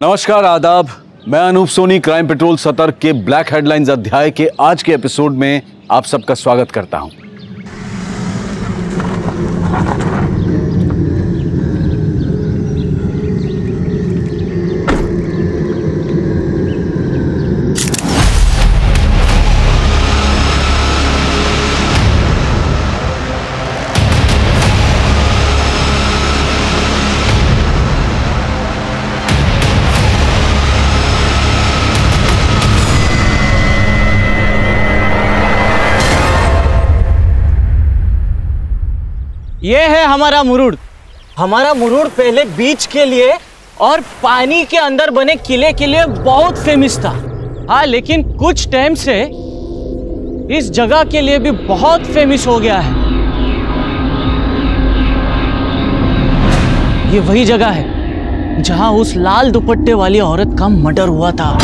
नमस्कार, आदाब। मैं अनूप सोनी क्राइम पेट्रोल सतर्क के ब्लैक हेडलाइंस अध्याय के आज के एपिसोड में आप सबका स्वागत करता हूं। ये है हमारा मुरुड। हमारा मुरुड पहले बीच के लिए और पानी के अंदर बने किले के लिए बहुत फेमस था। हाँ, लेकिन कुछ टाइम से इस जगह के लिए भी बहुत फेमस हो गया है। ये वही जगह है जहां उस लाल दुपट्टे वाली औरत का मर्डर हुआ था।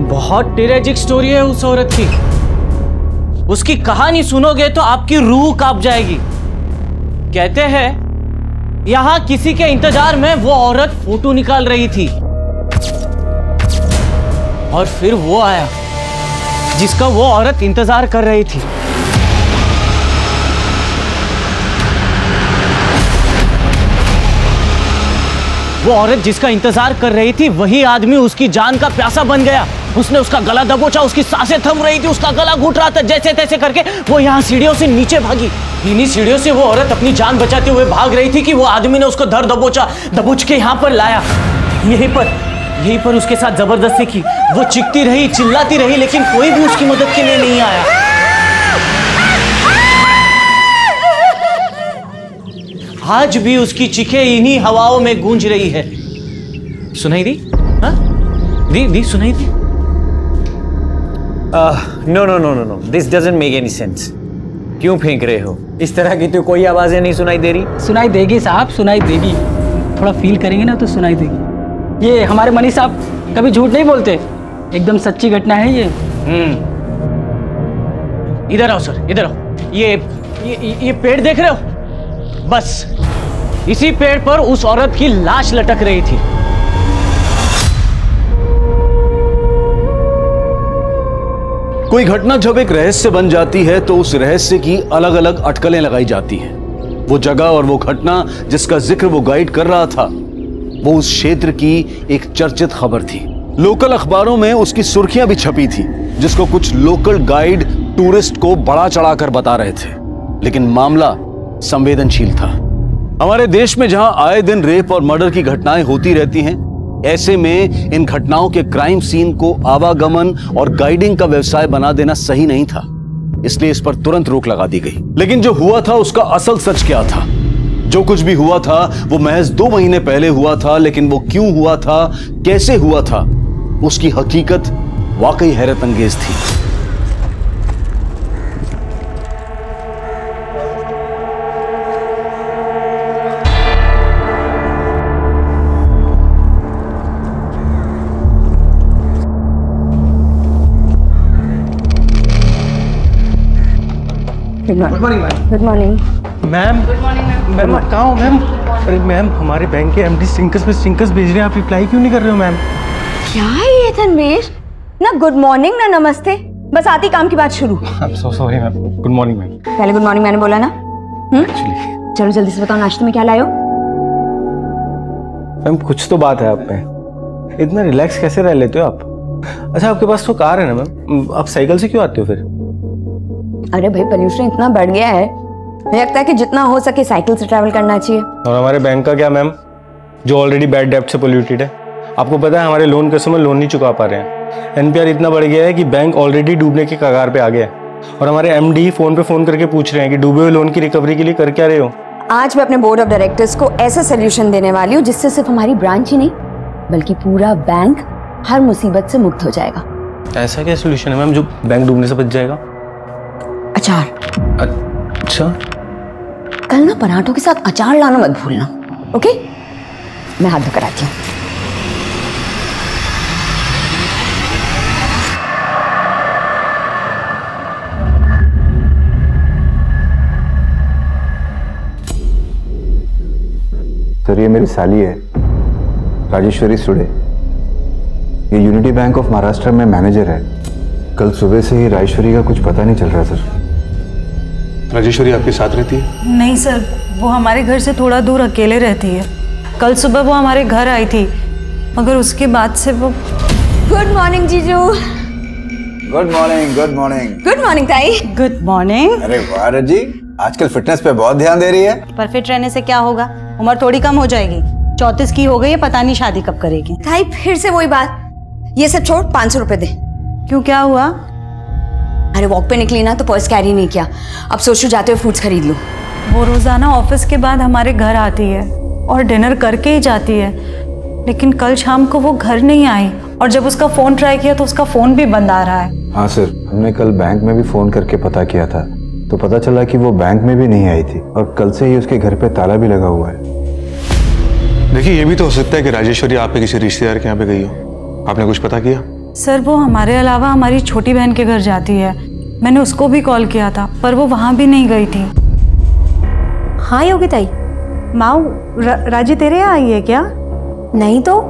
बहुत ट्रेजिक स्टोरी है उस औरत की। उसकी कहानी सुनोगे तो आपकी रूह कांप जाएगी। कहते हैं यहां किसी के इंतजार में वो औरत फोटो निकाल रही थी और फिर वो आया जिसका वो औरत इंतजार कर रही थी। वो औरत जिसका इंतजार कर रही थी वही आदमी उसकी जान का प्यासा बन गया। उसने उसका गला दबोचा, उसकी सांसें थम रही थी, उसका गला घुट रहा था। जैसे तैसे करके वो यहाँ सीढ़ियों से नीचे भागी। इन्हीं सीढ़ियों से वो औरत अपनी जान बचाते हुए भाग रही थी कि वो आदमी ने उसको धर दबोच के यहाँ पर लाया। यहीं पर उसके साथ जबरदस्ती की। वो चिखती रही, चिल्लाती रही, लेकिन कोई भी उसकी मदद के लिए नहीं आया। आज भी उसकी चीखें इन्हीं हवाओं में गूंज रही है। सुनाई दी? हाँ? दी सुनाई दी? No, this doesn't make any sense. क्यों फेंक रहे हो? इस तरह की तो कोई आवाजें नहीं सुनाई दे रही। सुनाई देगी साहब, सुनाई देगी। थोड़ा फील करेंगे ना तो सुनाई देगी। ये हमारे मनी साहब कभी झूठ नहीं बोलते, एकदम सच्ची घटना है ये। इधर आओ सर, इधर आओ। ये पेड़ देख रहे हो? बस इसी पेड़ पर उस औरत की लाश लटक रही थी। कोई घटना जब एक रहस्य बन जाती है तो उस रहस्य की अलग अलग अटकलें लगाई जाती हैं। वो जगह और वो घटना जिसका जिक्र वो गाइड कर रहा था, वो उस क्षेत्र की एक चर्चित खबर थी। लोकल अखबारों में उसकी सुर्खियां भी छपी थी, जिसको कुछ लोकल गाइड टूरिस्ट को बड़ा चढ़ाकर बता रहे थे। लेकिन मामला संवेदनशील था। हमारे देश में जहां आए दिन रेप और मर्डर की घटनाएं होती रहती हैं, ऐसे में इन घटनाओं के क्राइम सीन को आवागमन और गाइडिंग का व्यवसाय बना देना सही नहीं था। इसलिए इस पर तुरंत रोक लगा दी गई। लेकिन जो हुआ था उसका असल सच क्या था? जो कुछ भी हुआ था वो महज 2 महीने पहले हुआ था, लेकिन वो क्यों हुआ था, कैसे हुआ था, उसकी हकीकत वाकई हैरत अंगेज थी। Good morning ma'am. मैम आप कहाँ हो मैम? अरे मैम, हमारे बैंक के एमडी स्टिंकर्स भेज रहे हैं, आप रिप्लाई क्यों नहीं कर रहे हो मैम? क्या है ये तन्वीर? ना गुड मॉर्निंग ना नमस्ते, बस आती काम की बात शुरू। I'm so sorry ma'am. Good morning ma'am. पहले गुड मॉर्निंग मैंने बोला ना। एक्चुअली चलो जल्दी से बताओ, नाश्ते में क्या लाए हो? मैम कुछ तो बात है आप में, इतना रिलैक्स कैसे रह लेते हो आप? अच्छा आपके पास तो कार है ना मैम, आप साइकिल से क्यों आते हो फिर? अरे भाई, पोल्यूशन इतना बढ़ गया है, मुझे लगता है कि जितना हो सके साइकिल से ट्रैवल करना चाहिए। और हमारे बैंक का क्या मैम, जो ऑलरेडी बैड डेब्ट से पोल्यूटेड है? आपको पता है हमारे लोन कस्टमर लोन नहीं चुका पा रहे हैं। एनपीआर इतना बढ़ गया है कि बैंक ऑलरेडी डूबने के कगार पे आ गया है। और हमारे एमडी फोन पे फोन करके पूछ रहे हैं कि डूबे हुए लोन की रिकवरी के लिए कर क्या रहे हो? आज मैं अपने बोर्ड ऑफ डायरेक्टर्स को ऐसा सोल्यूशन देने वाली हूँ जिससे सिर्फ हमारी ब्रांच ही नहीं बल्कि पूरा बैंक हर मुसीबत से मुक्त हो जाएगा। ऐसा क्या सोल्यूशन है मैम जो बैंक डूबने से बच जाएगा? अचार। अच्छा, कल ना पराठों के साथ अचार लाना मत भूलना, ओके? मैं हाथ धोकर आती हूँ। मेरी साली है राजेश्वरी सुडे। ये यूनिटी बैंक ऑफ महाराष्ट्र में मैनेजर है। कल सुबह से ही राजेश्वरी का कुछ पता नहीं चल रहा सर। राजेश्वरी आपके साथ रहती है? नहीं सर, वो हमारे घर से थोड़ा दूर अकेले रहती है। कल सुबह वो हमारे घर आई थी, मगर उसके बाद से वो। गुड मॉर्निंग जीजू। Good morning. Good morning. Good morning ताई। Good morning. अरे वाह रजी, आजकल फिटनेस पे बहुत ध्यान दे रही है। पर फिट रहने से क्या होगा, उम्र थोड़ी कम हो जाएगी। 34 की हो गई है, पता नहीं शादी कब करेगी। ताई फिर से वही बात, ये सब छोड़ 500 रुपए दे। क्यों, क्या हुआ? अरे वॉक पे निकली ना तो पर्स कैरी नहीं किया, अब सोच रही जाते हुए फ्रूट्स खरीद लूं। वो रोजाना ऑफिस के बाद हमारे घर आती है और डिनर करके ही जाती है, लेकिन कल शाम को वो घर नहीं आई और जब उसका फोन ट्राई किया तो उसका फोन भी बंद आ रहा है। हाँ सर, हमने कल बैंक में भी फोन करके पता किया था तो पता चला कि वो बैंक में भी नहीं आई थी और कल से ही उसके घर पे ताला भी लगा हुआ है। देखिए, ये भी तो हो सकता है कि राजेश्वरी आप पे किसी रिश्तेदार के यहाँ पे गई हो। आपने कुछ पता किया? सर, वो हमारे अलावा हमारी छोटी बहन के घर जाती है। मैंने उसको भी कॉल किया था पर वो वहाँ भी नहीं गई थी। हाँ योगी ताई। माऊ, राजी तेरे यहाँ आई है क्या? नहीं तो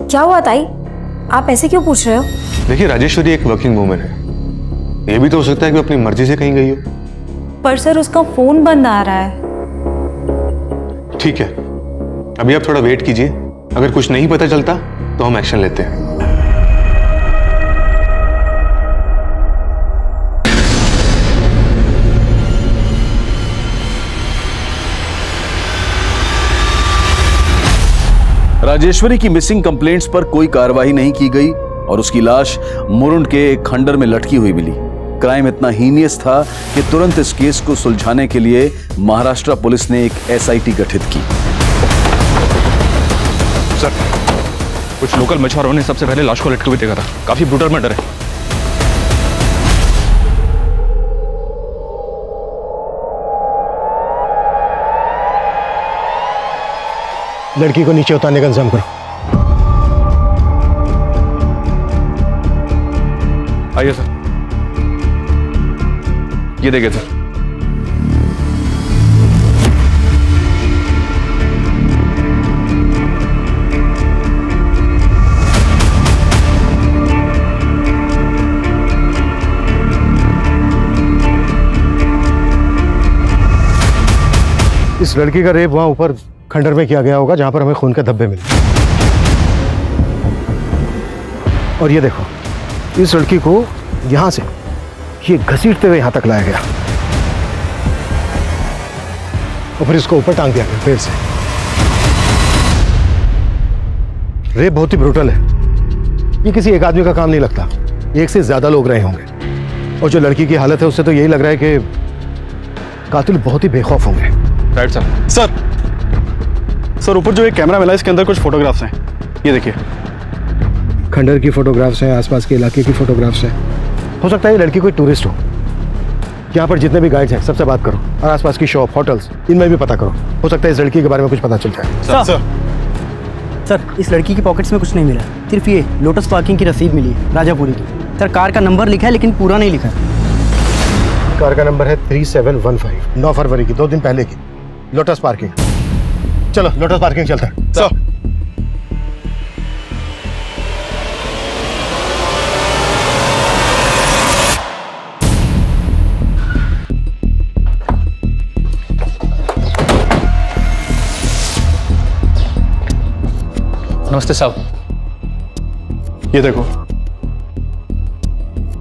क्या हुआ ताई, आप ऐसे क्यों पूछ रहे हो? देखिए, राजेश्वरी एक वर्किंग वूमेन है, ये भी तो हो सकता है कि वो अपनी मर्जी से कहीं गई हो। पर सर उसका फोन बंद आ रहा है। ठीक है, अभी आप थोड़ा वेट कीजिए, अगर कुछ नहीं पता चलता तो हम एक्शन लेते हैं। राजेश्वरी की मिसिंग कंप्लेंट्स पर कोई कार्रवाई नहीं की गई और उसकी लाश मुरुंड के एक खंडर में लटकी हुई मिली। क्राइम इतना हीनियस था कि तुरंत इस केस को सुलझाने के लिए महाराष्ट्र पुलिस ने एक एसआईटी गठित की। सर, कुछ लोकल मछुआरों ने सबसे पहले लाश को लटके हुए देखा था। काफी ब्रूटल मर्डर है। लड़की को नीचे उतारने का इंतजाम करो। आइए सर, ये देखिए सर। इस लड़की का रेप वहां ऊपर खंडर में किया गया होगा जहां पर हमें खून के धब्बे मिले। और ये देखो, इस लड़की को यहां से ये घसीटते हुए यहां तक लाया गया और फिर इसको ऊपर टांग दिया गया पेड़ से। रेप बहुत ही ब्रूटल है, ये किसी एक आदमी का काम नहीं लगता, एक से ज्यादा लोग रहे होंगे। और जो लड़की की हालत है उससे तो यही लग रहा है कि कातिल बहुत ही बेखौफ होंगे। Right sir. सर ऊपर जो एक कैमरा मिला इसके अंदर कुछ फोटोग्राफ्स हैं, ये देखिए। खंडर की फोटोग्राफ्स हैं, आसपास के इलाके की फोटोग्राफ्स हैं। हो सकता है ये लड़की कोई टूरिस्ट हो। यहाँ पर जितने भी गाइड्स हैं सबसे बात करो और आसपास की शॉप, होटल्स, इनमें भी पता करो। हो सकता है इस लड़की के बारे में कुछ पता चल जाए। सर, इस लड़की की पॉकेट्स में कुछ नहीं मिला, सिर्फ ये लोटस पार्किंग की रसीद मिली है राजापुरी की। सर, कार का नंबर लिखा है लेकिन पूरा नहीं लिखा है। कार का नंबर है 3715, 9 फरवरी की, 2 दिन पहले की, लोटस पार्किंग। चलो लोटस पार्किंग चलता है। सर, नमस्ते साहब। ये देखो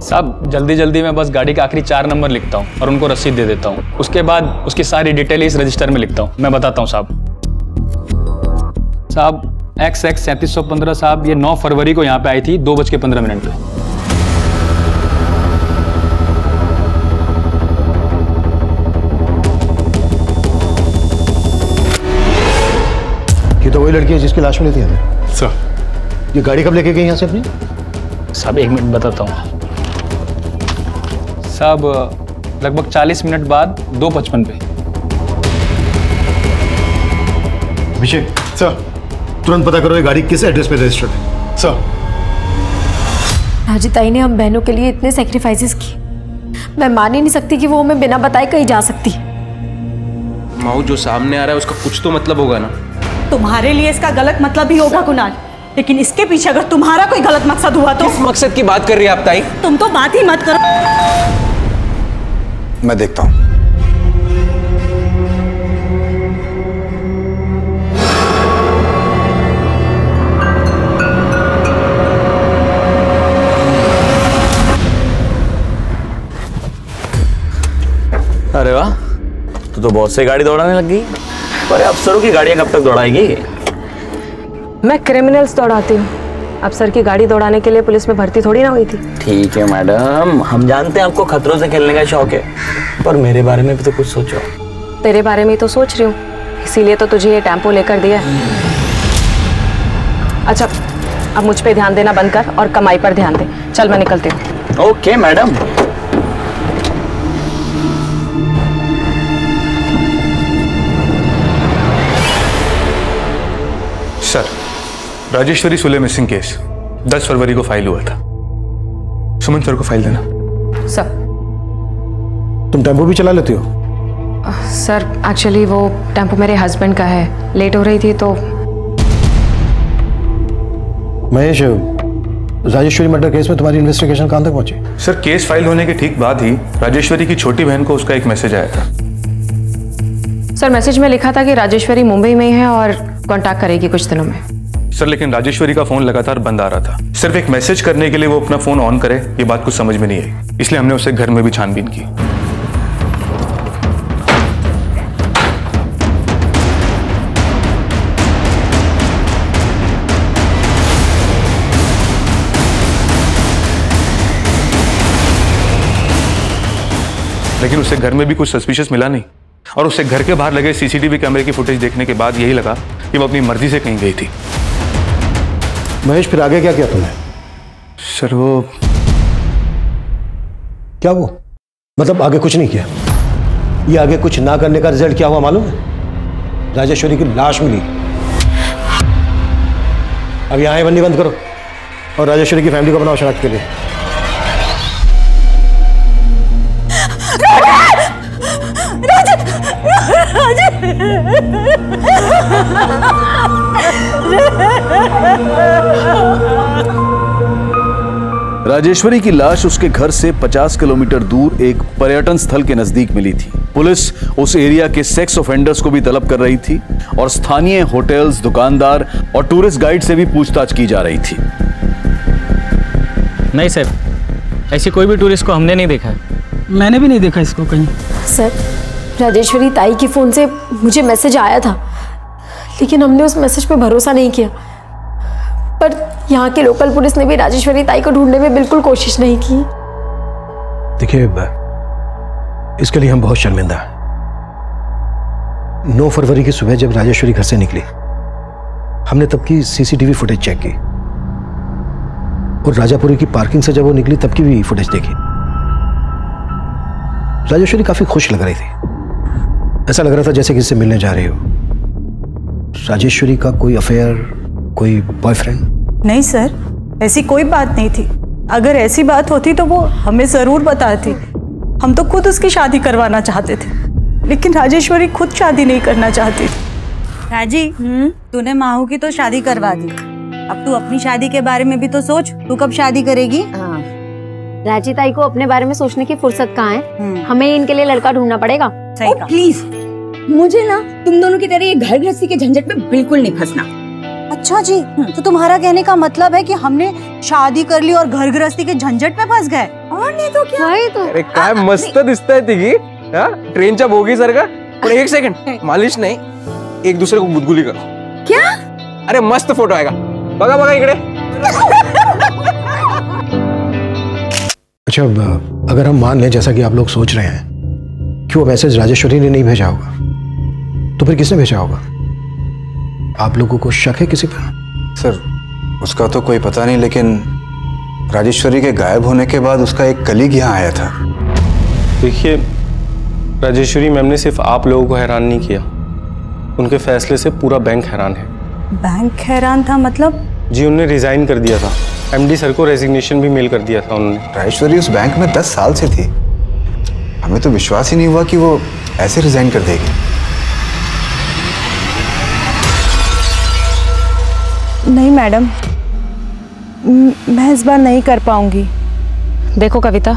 साहब, जल्दी जल्दी मैं बस गाड़ी के आखिरी 4 नंबर लिखता हूँ और उनको रसीद दे देता हूँ। उसके बाद उसकी सारी डिटेल इस रजिस्टर में लिखता हूँ। मैं बताता हूँ साहब। XX 3715 साहब, ये 9 फरवरी को यहाँ पे आई थी 2:15 पे। ये तो वही लड़की है जिसकी लाश मिली थी हमें। सर, ये गाड़ी कब लेके गई यहाँ से अपनी? साहब 1 मिनट बताता हूँ साहब। लगभग 40 मिनट बाद 2:55 पे। अभिषेक सर, तुरंत पता करो ये गाड़ी किस एड्रेस पे रजिस्टर्ड है। सर, राजी ताई ने हम बहनों के लिए इतने सेक्रीफाइसेस की, मैं मान ही नहीं सकती कि वो हमें बिना बताए कहीं जा सकती है। माऊ, जो सामने आ रहा है उसका कुछ तो मतलब होगा ना। तुम्हारे लिए इसका गलत मतलब ही होगा कुणाल, लेकिन इसके पीछे अगर तुम्हारा कोई गलत मकसद हुआ तो। किस मकसद की बात कर रही है आप ताई? तुम तो बात ही मत करो। मैं देखता हूं। अरे वाह, तो बहुत से गाड़ी दौड़ाने लग गई। पर अफसरों की गाड़ियां कब तक दौड़ाएगी? मैं क्रिमिनल्स दौड़ाती हूँ, अफसर की गाड़ी दौड़ाने के लिए पुलिस में भर्ती थोड़ी ना हुई थी। ठीक है मैडम, हम जानते हैं आपको खतरों से खेलने का शौक है, पर मेरे बारे में भी तो कुछ सोचो। तेरे बारे में तो सोच रही हूँ, इसीलिए तो तुझे ये टेम्पो लेकर दिया है। अच्छा, अब मुझ पे ध्यान देना बंद कर और कमाई पर ध्यान दे। चल मैं निकलती हूँ। Okay madam. Sir, Rajeshwari Sule missing case 10 फरवरी को फाइल हुआ था। सुमन सर को फाइल देना। सर। तुम टेम्पो भी चला लेती हो? सर एक्चुअली वो टेम्पो मेरे हस्बैंड का है, लेट हो रही थी तो। महेश, राजेश्वरी मर्डर केस में तुम्हारी इन्वेस्टिगेशन कहां तक पहुंची? सर, केस फाइल होने के ठीक बाद ही राजेश्वरी की छोटी बहन को उसका एक मैसेज आया था। सर मैसेज में लिखा था कि राजेश्वरी मुंबई में ही है और कांटेक्ट करेगी कुछ दिनों में। सर, लेकिन राजेश्वरी का फोन लगातार बंद आ रहा था। सिर्फ एक मैसेज करने के लिए वो अपना फोन ऑन करे, ये बात कुछ समझ में नहीं आई, इसलिए हमने उसे घर में भी छानबीन की। लेकिन उसे घर में भी कुछ सस्पिशियस मिला नहीं, और उसे घर के बाहर लगे सीसीटीवी कैमरे की फुटेज देखने के बाद यही लगा कि वो अपनी मर्जी से कहीं गई थी। महेश, फिर आगे क्या किया तुमने? सर वो क्या वो मतलब आगे कुछ नहीं किया? ये आगे कुछ ना करने का रिजल्ट क्या हुआ मालूम है? राजेश्वरी की लाश मिली। अब यहां बंदी बंद करो और राजेश्वरी की फैमिली को बनाओ शनाख्त के लिए। राजेश्वरी की लाश उसके घर से 50 किलोमीटर दूर एक पर्यटन स्थल के नजदीक मिली थी। पुलिस उस एरिया के सेक्स ऑफेंडर्स को भी तलब कर रही थी और स्थानीय होटल्स, दुकानदार और टूरिस्ट गाइड से भी पूछताछ की जा रही थी। नहीं सर, ऐसी कोई भी टूरिस्ट को हमने नहीं देखा है। मैंने भी नहीं देखा इसको कहीं। सर, राजेश्वरी ताई के फ़ोन से मुझे मैसेज आया था, लेकिन हमने उस मैसेज पे भरोसा नहीं किया। पर यहाँ के लोकल पुलिस ने भी राजेश्वरी ताई को ढूंढने में बिल्कुल कोशिश नहीं की। देखिए, इसके लिए हम बहुत शर्मिंदा हैं। 9 फरवरी की सुबह जब राजेश्वरी घर से निकली, हमने तब की सीसीटीवी फुटेज चेक की और राजापुरी की पार्किंग से जब वो निकली तब की भी फुटेज देखी। राजेश्वरी काफी खुश लग रही थी, ऐसा लग रहा था जैसे किसी से मिलने जा रही हो। राजेश्वरी का कोई अफेयर, कोई बॉयफ्रेंड? नहीं सर, ऐसी कोई बात नहीं थी। अगर ऐसी बात होती तो वो हमें जरूर बताती। हम तो खुद उसकी शादी करवाना चाहते थे, लेकिन राजेश्वरी खुद शादी नहीं करना चाहती थी। राजी, तूने माहू की तो शादी करवा दी, अब तू अपनी शादी के बारे में भी तो सोच। तू कब शादी करेगी? हाँ, राजी ताई को अपने बारे में सोचने की फुर्सत कहाँ है? हमें इनके लिए लड़का ढूंढना पड़ेगा। प्लीज, मुझे ना तुम दोनों की तरह ये घर गृहस्थी के झंझट में बिल्कुल नहीं फंसना। अच्छा जी, तो तुम्हारा कहने का मतलब है कि हमने शादी कर ली और घर गृहस्थी के झंझट में फंस गए? और नहीं तो क्या? अरे काय मस्त दिसतंय तिघी, ट्रेनच्या बोगी सारखा। पण एक सेकंड, मालिश नहीं, एक दूसरे को गुदगुली करो। क्या? अरे मस्त फोटो आएगा, बघा बघा इकडे। अच्छा, अगर हम मान लें जैसा कि आप लोग सोच रहे हैं कि वो मैसेज राजेश्वरी ने नहीं भेजा होगा, तो फिर किसने भेजा होगा? आप लोगों को शक है किसी पर? सर, उसका तो कोई पता नहीं, लेकिन राजेश्वरी के गायब होने के बाद उसका एक कलीग यहाँ आया था। देखिए, राजेश्वरी मैम ने सिर्फ आप लोगों को हैरान नहीं किया, उनके फैसले से पूरा बैंक हैरान है। बैंक हैरान था मतलब? जी, उन्होंने रिजाइन कर दिया था। एमडी सर को रेजिग्नेशन भी मेल कर दिया था उन्होंने। राजेश्वरी उस बैंक में 10 साल से थी, हमें तो विश्वास ही नहीं हुआ कि वो ऐसे रिजाइन कर देगी। नहीं मैडम, मैं इस बार नहीं कर पाऊंगी। देखो कविता,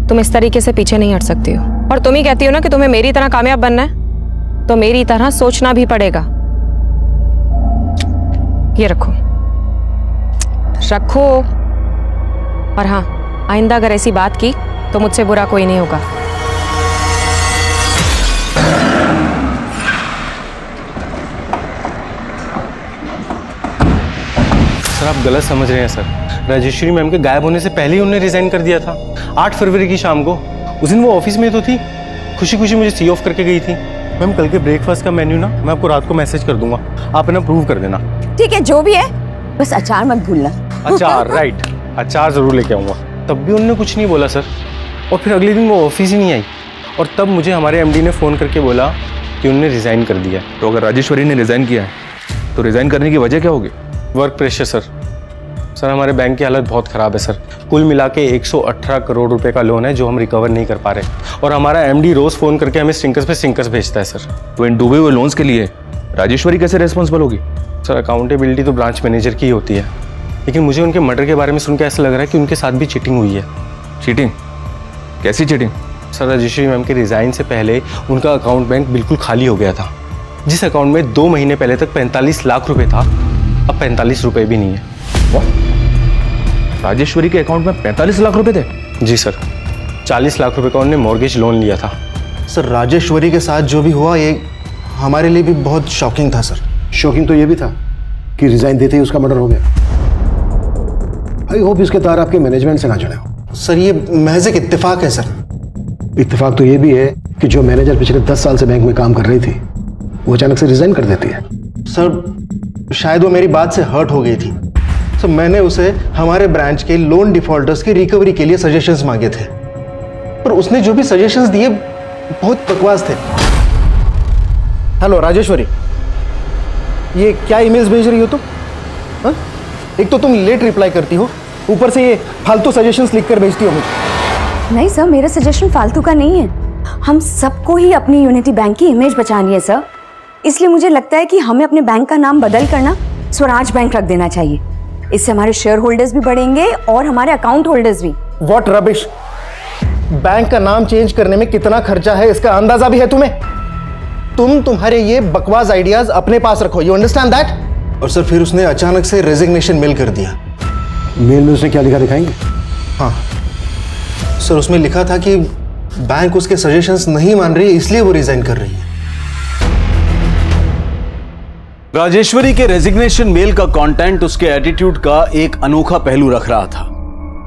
तुम इस तरीके से पीछे नहीं हट सकती हो, और तुम ही कहती हो ना कि तुम्हें मेरी तरह कामयाब बनना है, तो मेरी तरह सोचना भी पड़ेगा। ये रखो रखो, और हाँ, आइंदा अगर ऐसी बात की तो मुझसे बुरा कोई नहीं होगा। सर आप गलत समझ रहे हैं सर। राजेश्वरी मैम के गायब होने से पहले ही उन्होंने रिजाइन कर दिया था। 8 फरवरी की शाम को। उस दिन वो ऑफिस में तो थी, खुशी खुशी मुझे सी ऑफ करके गई थी। मैम कल के ब्रेकफास्ट का मेन्यू ना मैं आपको रात को मैसेज कर दूंगा, आप ना अप्रूव कर देना। ठीक है, जो भी है, बस अचार मत भूलना। अचार, राइट, अचार जरूर लेके आऊंगा। तब भी उन्होंने कुछ नहीं बोला सर, और फिर अगले दिन वो ऑफिस ही नहीं आई, और तब मुझे हमारे एमडी ने फ़ोन करके बोला कि उन्होंने रिज़ाइन कर दिया। तो अगर राजेश्वरी ने रिज़ाइन किया है तो रिज़ाइन करने की वजह क्या होगी? वर्क प्रेशर सर हमारे बैंक की हालत बहुत ख़राब है सर। कुल मिला के 118 करोड़ रुपए का लोन है जो हम रिकवर नहीं कर पा रहे, और हमारा एमडी रोज़ फ़ोन करके हमें स्टिंकर्स पे स्टिंकर्स भेजता है सर। तो इन डूबे हुए लोन्स के लिए राजेश्वरी कैसे रिस्पॉन्सिबल होगी? सर अकाउंटेबिलिटी तो ब्रांच मैनेजर की ही होती है, लेकिन मुझे उनके मर्डर के बारे में सुन के ऐसा लग रहा है कि उनके साथ भी चीटिंग हुई है। चीटिंग? कैसी चीटिंग? सर राजेश्वरी मैम के रिज़ाइन से पहले उनका अकाउंट बैंक बिल्कुल खाली हो गया था। जिस अकाउंट में 2 महीने पहले तक 45 लाख रुपए था, अब 45 रुपए भी नहीं है। राजेश्वरी के अकाउंट में 45 लाख रुपए थे? जी सर, 40 लाख रुपए का उन्होंने मॉर्गेज लोन लिया था। सर राजेश्वरी के साथ जो भी हुआ ये हमारे लिए भी बहुत शॉकिंग था सर। शॉकिंग तो ये भी था कि रिजाइन देते ही उसका मर्डर हो गया। आई होप इसके तार आपके मैनेजमेंट से ना जुड़े हो। सर ये महज एक इत्तेफाक है सर। इत्तेफाक तो ये भी है कि जो मैनेजर पिछले 10 साल से बैंक में काम कर रही थी वो अचानक से रिजाइन कर देती है। सर शायद वो मेरी बात से हर्ट हो गई थी। सर मैंने उसे हमारे ब्रांच के लोन डिफॉल्टर्स की रिकवरी के लिए सजेशंस मांगे थे, पर उसने जो भी सजेशंस दिए बहुत बकवास थे। हेलो राजेश्वरी, ये क्या ईमेल्स भेज रही हो तुम? हाँ? एक तो तुम लेट रिप्लाई करती हो, ऊपर से ये फालतू सजेशंस लिखकर भेजती हो मुझे। नहीं सर, मेरा सजेशन फालतू का नहीं है। हम सबको ही अपनी यूनिटी बैंक की इमेज बचानी है सर, इसलिए मुझे लगता है कि हमें अपने बैंक का नाम बदल कर ना स्वराज बैंक रख देना चाहिए। इससे हमारे शेयर होल्डर्स भी बढ़ेंगे और हमारे अकाउंट होल्डर्स भी। What rubbish! बैंक का नाम चेंज करने में कितना खर्चा है इसका अंदाजा भी है तुम्हें? तुम्हारे ये बकवास आइडियाज अपने पास रखो, यू अंडरस्टैंड दैट? और सर फिर उसने अचानक से रेजिग्नेशन मेल कर दिया। मेल में उसने क्या लिखा दिखाएंगे? हाँ सर, उसमें लिखा था कि बैंक उसके सजेशंस नहीं मान रही, इसलिए वो रिजाइन कर रही है। राजेश्वरी के रेजिग्नेशन मेल का कंटेंट उसके एटीट्यूड का एक अनोखा पहलू रख रहा था,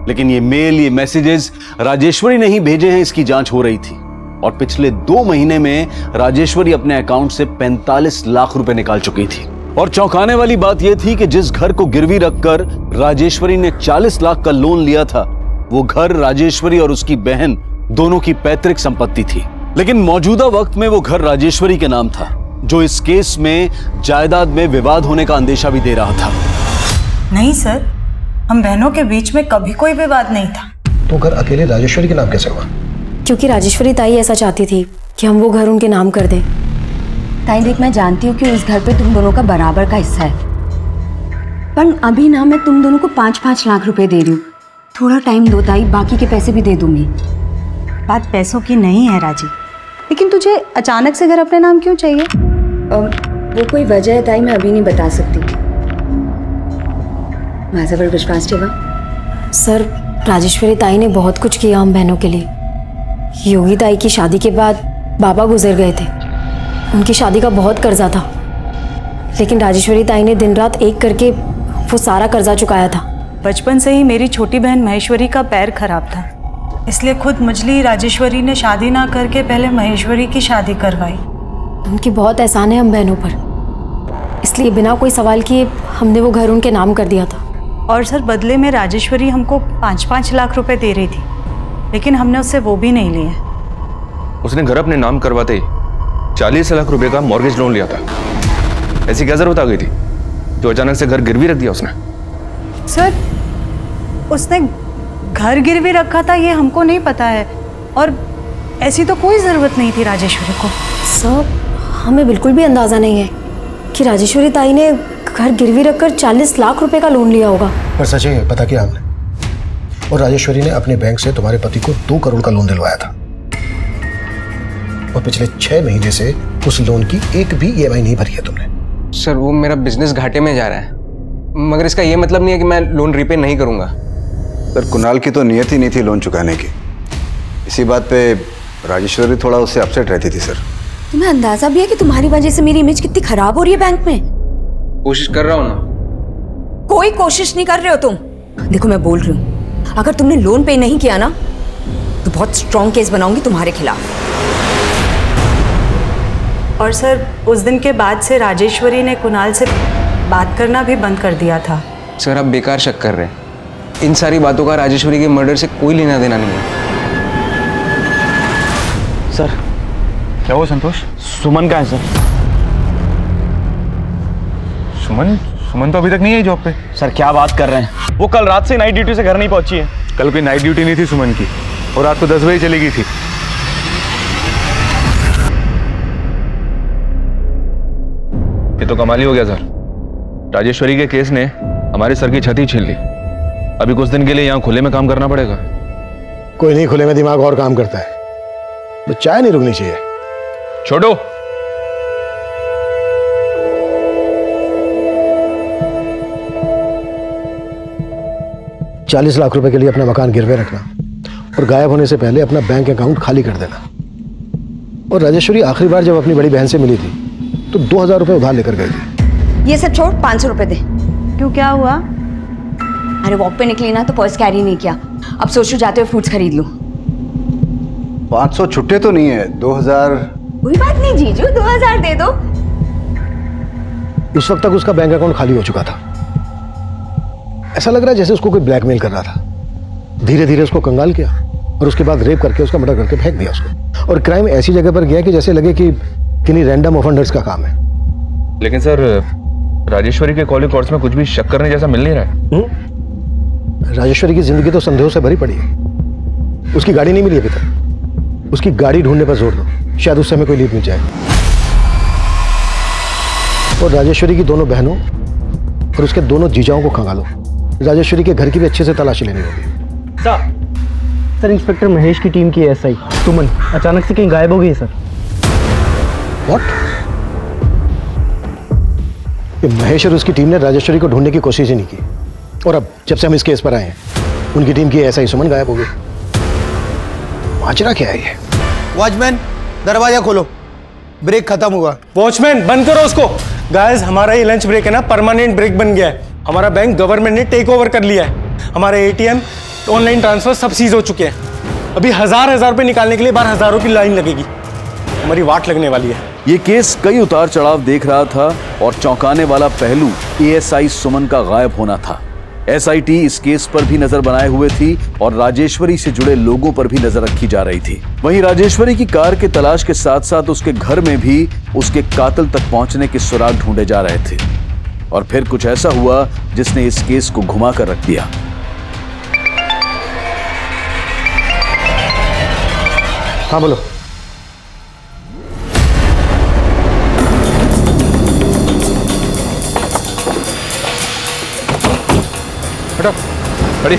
लेकिन ये मेल, ये मैसेजेस राजेश्वरी ने ही भेजे हैं, इसकी जांच हो रही थी। और पिछले 2 महीने में राजेश्वरी अपने अकाउंट से 45 लाख रुपए निकाल चुकी थी। और चौंकाने वाली बात यह थी कि जिस घर को गिरवी रखकर राजेश्वरी ने 40 लाख का लोन लिया था, वो घर राजेश्वरी और उसकी बहन दोनों की पैतृक संपत्ति थी। लेकिन मौजूदा वक्त में वो घर राजेश्वरी के नाम था, जो इस केस में जायदाद में विवाद होने का अंदेशा भी दे रहा था। नहीं सर, हम बहनों के बीच में कभी कोई विवाद नहीं था। तो घर अकेले राजेश्वरी के नाम कैसे हुआ? क्योंकि राजेश्वरी ताई ऐसा चाहती थी कि हम वो घर उनके नाम कर दें। ताई देख, मैं जानती हूँ कि उस घर पे तुम दोनों का बराबर का हिस्सा है, पर अभी ना मैं तुम दोनों को 5-5 लाख रुपए दे रही हूँ। थोड़ा टाइम दो ताई, बाकी के पैसे भी दे दूंगी। बात पैसों की नहीं है राजी, लेकिन तुझे अचानक से घर अपने नाम क्यों चाहिए? वो कोई वजह है ताई, मैं अभी नहीं बता सकती। माझ्यावर विश्वास ठेवा। सर राजेश्वरी ताई ने बहुत कुछ किया हम बहनों के लिए। योगी ताई की शादी के बाद बाबा गुजर गए थे, उनकी शादी का बहुत कर्जा था, लेकिन राजेश्वरी ताई ने दिन रात एक करके वो सारा कर्जा चुकाया था। बचपन से ही मेरी छोटी बहन महेश्वरी का पैर खराब था, इसलिए खुद मजली राजेश्वरी ने शादी ना करके पहले महेश्वरी की शादी करवाई। उनकी बहुत एहसान है हम बहनों पर, इसलिए बिना कोई सवाल किए हमने वो घर उनके नाम कर दिया था। और सर बदले में राजेश्वरी हमको 5-5 लाख रुपए दे रही थी, लेकिन हमने उससे वो भी नहीं लिए। उसने घर अपने नाम करवाते ही 40 लाख रुपए का मॉर्गेज लोन लिया था। ऐसी क्या जरूरत आ गई थी जो अचानक से घर गिरवी रख दिया उसने? सर उसने घर गिरवी रखा था ये हमको नहीं पता है, और ऐसी तो कोई ज़रूरत नहीं थी राजेश्वरी को। सर हमें बिल्कुल भी अंदाज़ा नहीं है कि राजेश्वरी ताई ने घर गिरवी रखकर 40 लाख रुपए का लोन लिया होगा। पर सच है, पता किया हमने, और राजेश्वरी ने अपने बैंक से तुम्हारे पति को 2 करोड़ का लोन दिलवाया था, और पिछले 6 महीने से उस लोन की एक भी EMI नहीं भरी है तुमने। सर वो मेरा बिजनेस घाटे में जा रहा है, मगर इसका ये मतलब नहीं है कि मैं लोन रीपे नहीं करूंगा। सर कुणाल की तो नियत ही नहीं थी लोन चुकाने की, इसी बात पे राजेश्वरी थोड़ा उससे अपसेट रहती थी। सर तुम्हें अंदाजा भी है कि तुम्हारी वजह से मेरी इमेज कितनी खराब हो रही है बैंक में? कोशिश कर रहा हूँ ना। कोई कोशिश नहीं कर रहे हो तुम। देखो मैं बोल रही हूँ, अगर तुमने लोन पे नहीं किया ना तो बहुत स्ट्रॉन्ग केस बनाऊंगी तुम्हारे खिलाफ। और सर उस दिन के बाद से राजेश्वरी ने कुणाल से बात करना भी बंद कर दिया था। सर आप बेकार शक कर रहे हैं, इन सारी बातों का राजेश्वरी के मर्डर से कोई लेना देना नहीं है। सर क्या हुआ संतोष? सुमन कहाँ है सर? सुमन तो अभी तक नहीं है जॉब पे। सर क्या बात कर रहे हैं, वो कल रात से नाइट ड्यूटी से घर नहीं पहुंची है। कल कोई नाइट ड्यूटी नहीं थी सुमन की, और रात को 10 बजे चली गई थी। ये तो कमाल ही हो गया सर, राजेश्वरी के केस ने हमारे सर की छत ही छीन ली। अभी कुछ दिन के लिए यहाँ खुले में काम करना पड़ेगा। कोई नहीं, खुले में दिमाग और काम करता है, तो चाय नहीं रुकनी चाहिए। छोड़ो, ₹40 लाख के लिए अपना मकान गिरवे रखना और गायब होने से पहले अपना बैंक अकाउंट खाली कर देना। और राजेश्वरी आखिरी बार जब अपनी बड़ी बहन से मिली थी तो 2000 रुपए उधार लेकर गई थी। ये सब छोड़, 500 रुपए दे। क्यों, क्या हुआ? अरे वॉक पे निकली ना तो पर्स कैरी नहीं किया, अब सोचू जाते हुए फ्रूट्स खरीद लूं। 500 छुट्टे तो नहीं है, 2000। कोई बात नहीं जीजू, 2000 दे दो। उस वक्त तक उसका बैंक अकाउंट खाली हो चुका था। ऐसा लग रहा है जैसे उसको कोई ब्लैकमेल कर रहा था। धीरे धीरे उसको कंगाल किया और उसके बाद रेप करके उसका मर्डर करके फेंक दिया उसको। और क्राइम ऐसी जगह पर गया कि जैसे लगे कि किन्हीं रैंडम ऑफेंडर्स का काम है। लेकिन सर राजेश्वरी के कॉलिंग कॉर्ड्स में कुछ भी शक करने जैसा मिल नहीं रहा है। राजेश्वरी की जिंदगी तो संदेहों से भरी पड़ी है। उसकी गाड़ी नहीं मिली अभी तक, उसकी गाड़ी ढूंढने पर जोर दो, शायद उससे हमें कोई लीड मिल जाए। और राजेश्वरी की दोनों बहनों और उसके दोनों जीजाओं को खंगालो। राजेश्वरी के घर की भी अच्छे से तलाशी लेनी होगी। सर इंस्पेक्टर महेश की टीम की SI सुमन अचानक से कहीं गायब हो गई सर। व्हाट? ये महेश और उसकी टीम ने राजेश्वरी को ढूंढने की कोशिश ही नहीं की, और अब जब से हम इस केस पर आए हैं उनकी टीम की SI सुमन गायब हो गई। माजरा क्या है ये? वॉचमैन दरवाजा खोलो, ब्रेक खत्म हुआ। वॉचमैन बंद करो उसको। गाइस हमारा ये लंच ब्रेक है ना, परमानेंट ब्रेक बन गया है। हमारा बैंक गवर्नमेंट ने टेक ओवर कर लिया है। हमारे ATM ऑनलाइन ट्रांसफर सब सीज हो चुके हैं। अभी हजार रुपए निकालने के लिए बाहर हजारों की लाइन लगेगी। हमारी वाट लगने वाली है। ये केस कई उतार चढ़ाव देख रहा था और चौंकाने वाला पहलू ASI सुमन का गायब होना था। SIT इस केस पर भी नजर बनाए हुए थी और राजेश्वरी से जुड़े लोगों पर भी नजर रखी जा रही थी। वहीं राजेश्वरी की कार के तलाश के साथ साथ उसके घर में भी उसके कातिल तक पहुंचने के सुराग ढूंढे जा रहे थे। और फिर कुछ ऐसा हुआ जिसने इस केस को घुमा कर रख दिया। हाँ बोलो। हटो, खड़ी।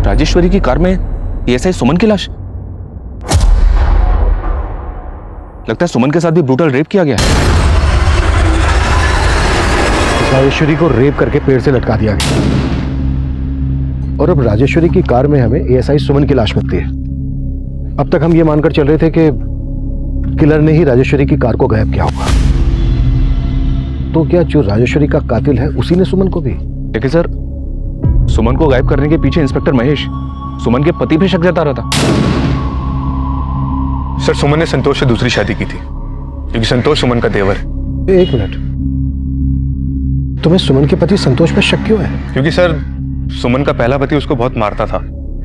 राजेश्वरी की कार में ASI सुमन की लाश। लगता है सुमन के साथ भी ब्रूटल रेप किया गया है। राजेश्वरी को रेप करके पेड़ से लटका दिया गया और अब राजेश्वरी की कार में हमें ASI सुमन की लाश मिलती है। अब तक हम ये मानकर चल रहे थे कि किलर ने ही राजेश्वरी की कार को गायब किया होगा। तो क्या जो राजेश्वरी का कातिल है उसी ने सुमन को भी? लेकिन सर सुमन को गायब करने के पीछे इंस्पेक्टर महेश सुमन के पति पे शक जता रहा था। सर सुमन ने संतोष से दूसरी शादी की थी क्योंकि संतोष सुमन का देवर है। 1 मिनट, तुम्हें सुमन के पति संतोष पर शक क्यों है? क्योंकि सर सुमन का पहला पति उसको बहुत मारता था,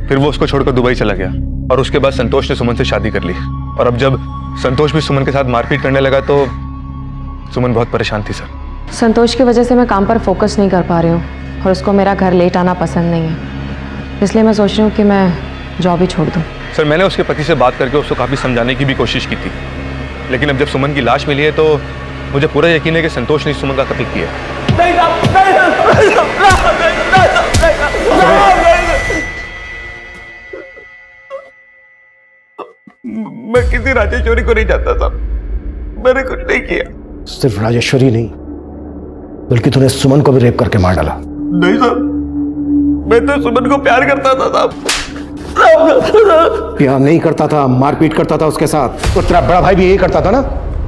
फिर वो उसको छोड़कर दुबई चला गया और उसके बाद संतोष ने सुमन से शादी कर ली। और अब जब संतोष भी सुमन के साथ मारपीट करने लगा तो सुमन बहुत परेशान थी। सर संतोष की वजह से मैं काम पर फोकस नहीं कर पा रही हूँ और उसको मेरा घर लेट आना पसंद नहीं है, इसलिए मैं सोच रही हूँ कि मैं जॉब ही छोड़ दूँ। सर मैंने उसके पति से बात करके उसको काफ़ी समझाने की भी कोशिश की थी, लेकिन अब जब सुमन की लाश मिली है तो मुझे पूरा यकीन है कि संतोष ने सुमन का कत्ल किया। मैं किसी राजेश्वरी को नहीं जानता था, मैंने कुछ नहीं किया। सिर्फ राजेश्वरी नहीं बल्कि तूने सुमन को भी रेप करके मार डाला। नहीं साहब, मैं तो सुमन को प्यार करता था साहब। प्यार नहीं करता था, मारपीट करता था उसके साथ। तो तेरा बड़ा भाई भी यही करता था ना?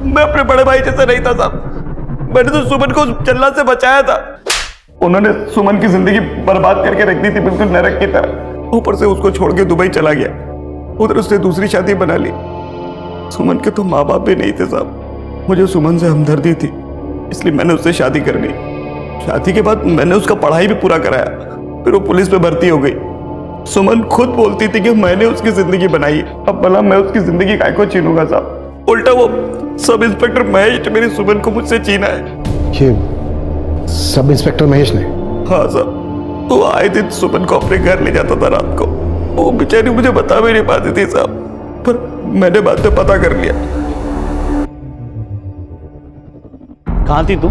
मैं अपने बड़े भाई जैसा नहीं था साहब, मैंने तो सुमन को जल्लाद से बचाया था। उन्होंने सुमन की जिंदगी बर्बाद करके रख दी थी, बिल्कुल नरक की तरह। ऊपर से उसको छोड़ के दुबई चला गया, उधर उसने दूसरी शादी बना ली। सुमन के तो माँ बाप भी नहीं थे साहब, मुझे सुमन से हमदर्दी थी, इसलिए मैंने उससे शादी कर ली। शादी के बाद मैंने उसका पढ़ाई भी पूरा कराया, फिर वो पुलिस में भर्ती हो गई। सुमन खुद बोलती थी कि मैंने उसकी जिंदगी बनाई है, अब भला मैं उसकी जिंदगी काय को छीनूंगा साहब? उल्टा वो सब इंस्पेक्टर महेश ने मेरी सुमन को मुझसे छीना है। ये सब इंस्पेक्टर महेश ने? हाँ साहब, वो आए दिन सुमन को अपने घर ले जाता था रात को। वो बेचारी मुझे बता भी नहीं पाती थी साहब, पर मैंने बाद में पता कर लिया। कहाँ थी तू?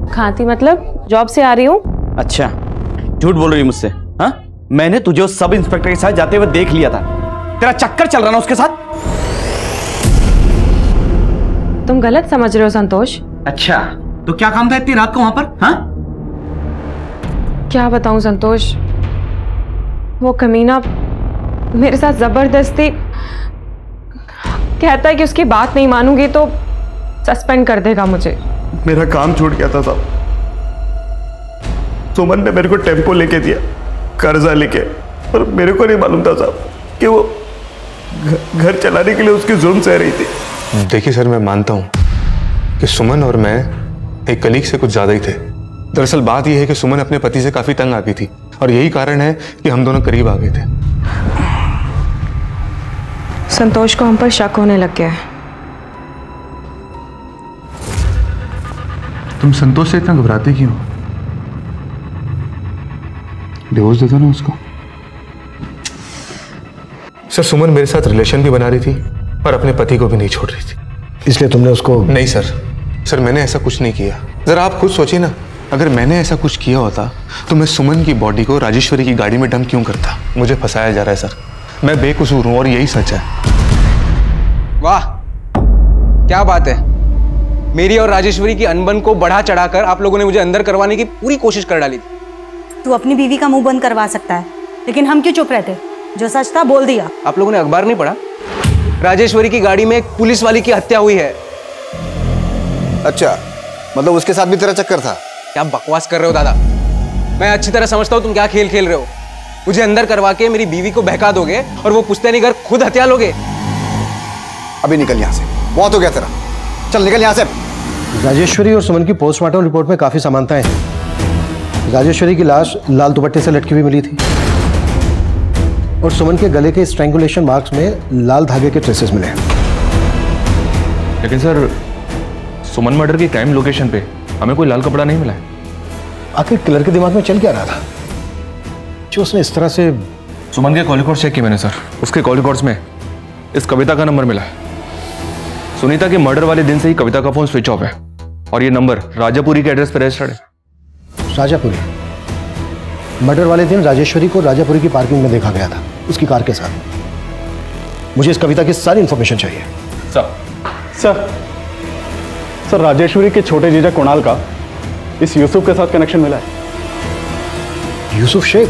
कहाँ थी मतलब? जॉब से आ रही हूँ। अच्छा, झूठ बोल रही मुझसे? हाँ, मैंने तुझे उस सब इंस्पेक्टर के साथ जाते हुए देख लिया था। तेरा चक्कर चल रहा ना उसके साथ। तुम गलत समझ रहे हो संतोष। अच्छा, तो क्या काम था इतनी रात को वहां पर? हाँ, क्या बताऊं संतोष, वो कमीना मेरे साथ जबरदस्ती कहता है कि उसकी बात नहीं मानूंगी तो सस्पेंड कर देगा मुझे। मेरा काम छूट गया था साहब। सुमन ने मेरे को टेम्पो लेके दिया, कर्जा लेके, पर मेरे को नहीं मालूम था साहब कि वो घर चलाने के लिए उसकी जुर्म सह रही थी। देखिए सर, मैं मानता हूँ कि सुमन और मैं एक कलीग से कुछ ज्यादा ही थे। दरअसल बात यह है कि सुमन अपने पति से काफी तंग आ गई थी और यही कारण है कि हम दोनों करीब आ गए थे। संतोष को हम पर शक होने लग गया है। तुम संतोष से इतना घबराते क्यों? डिवोर्स दे दो ना उसको। सर, सुमन मेरे साथ रिलेशन भी बना रही थी और अपने पति को भी नहीं छोड़ रही थी। इसलिए तुमने उसको? नहीं सर, मैंने ऐसा कुछ नहीं किया। जरा आप खुद सोचिए ना, अगर मैंने ऐसा कुछ किया होता तो मैं सुमन की बॉडी को राजेश्वरी की गाड़ी में डंप क्यों करता? मुझे फंसाया जा रहा है सर, मैं बेकसूर हूं और यही सच है। वाह, क्या बात है। मेरी और राजेश्वरी की अनबन को बढ़ा चढ़ाकर आप लोगों ने मुझे अंदर करवाने की पूरी कोशिश कर डाली थी। तू अपनी बीवी का मुंह बंद करवा सकता है, लेकिन हम क्यों चुप रहते? जो सच था बोल दिया। आप लोगों ने अखबार नहीं पढ़ा? राजेश्वरी की गाड़ी में एक पुलिस वाली की हत्या हुई है। अच्छा, मतलब उसके साथ भी तेरा चक्कर था? क्या बकवास कर रहे हो दादा? मैं अच्छी तरह समझता हूँ तुम क्या खेल खेल रहे हो। मुझे अंदर करवा के मेरी बीवी को बहका दोगे और वो पुश्तैनी घर खुद हत्या लोगे। अभी निकल यहाँ से, बहुत हो गया तेरा, चल निकल यहाँ से। राजेश्वरी और सुमन की पोस्टमार्टम रिपोर्ट में काफी समानताएं हैं। राजेश्वरी की लाश लाल दुपट्टे से लटकी हुई मिली थी और सुमन के गले के स्ट्रैंगुलेशन मार्क्स में लाल धागे के ट्रेसेस मिले हैं। लेकिन सर, सुमन मर्डर की क्राइम लोकेशन पे हमें कोई लाल कपड़ा नहीं मिला है। आखिर किलर के दिमाग में चल क्या रहा था जो उसने इस तरह से? सुमन के कॉल रिकॉर्ड्स चेक किए मैंने सर, उसके कॉल रिकॉर्ड्स में इस कविता का नंबर मिला है। सुनीता के मर्डर वाले दिन से ही कविता का फोन स्विच ऑफ है और ये नंबर राजापुरी के एड्रेस पर रजिस्टर्ड है। राजापुरी? मर्डर वाले दिन राजेश्वरी को राजापुरी की पार्किंग में देखा गया था उसकी कार के साथ। मुझे इस कविता की सारी इंफॉर्मेशन चाहिए। सर, राजेश्वरी के छोटे जीजा कुणाल का इस यूसुफ के साथ कनेक्शन मिला है। यूसुफ शेख?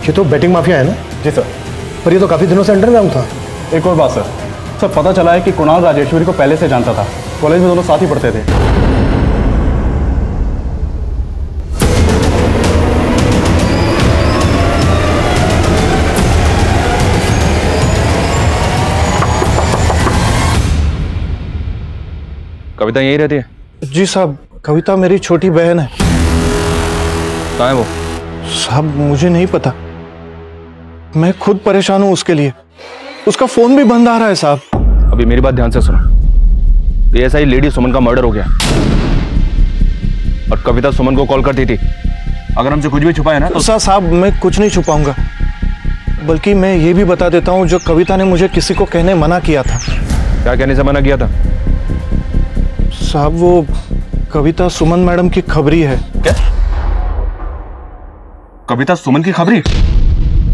ये तो बैटिंग माफिया है ना? जी सर। पर ये तो काफी दिनों से अंडरग्राउंड था। एक और बात सर, पता चला है कि कुणाल राजेश्वरी को पहले से जानता था, कॉलेज में दोनों साथ ही पढ़ते थे। कविता यही रहती है? जी साहब, कविता मेरी छोटी बहन है। कहाँ है वो? साहब मुझे नहीं पता, मैं खुद परेशान हूं उसके लिए। उसका फोन भी बंद आ रहा है साहब। अभी मेरी बात ध्यान से सुनो। एएसआई लेडी सुमन का मर्डर हो गया और कविता सुमन को कॉल करती थी। अगर हमसे कुछ भी छुपाया ना तो साहब मैं कुछ नहीं छुपाऊंगा। बल्कि मैं ये भी बता देता हूँ, जो कविता ने मुझे किसी को कहने मना किया था। क्या कहने से मना किया था? साहब वो कविता सुमन मैडम की खबरी है। क्या? कविता सुमन की खबरी?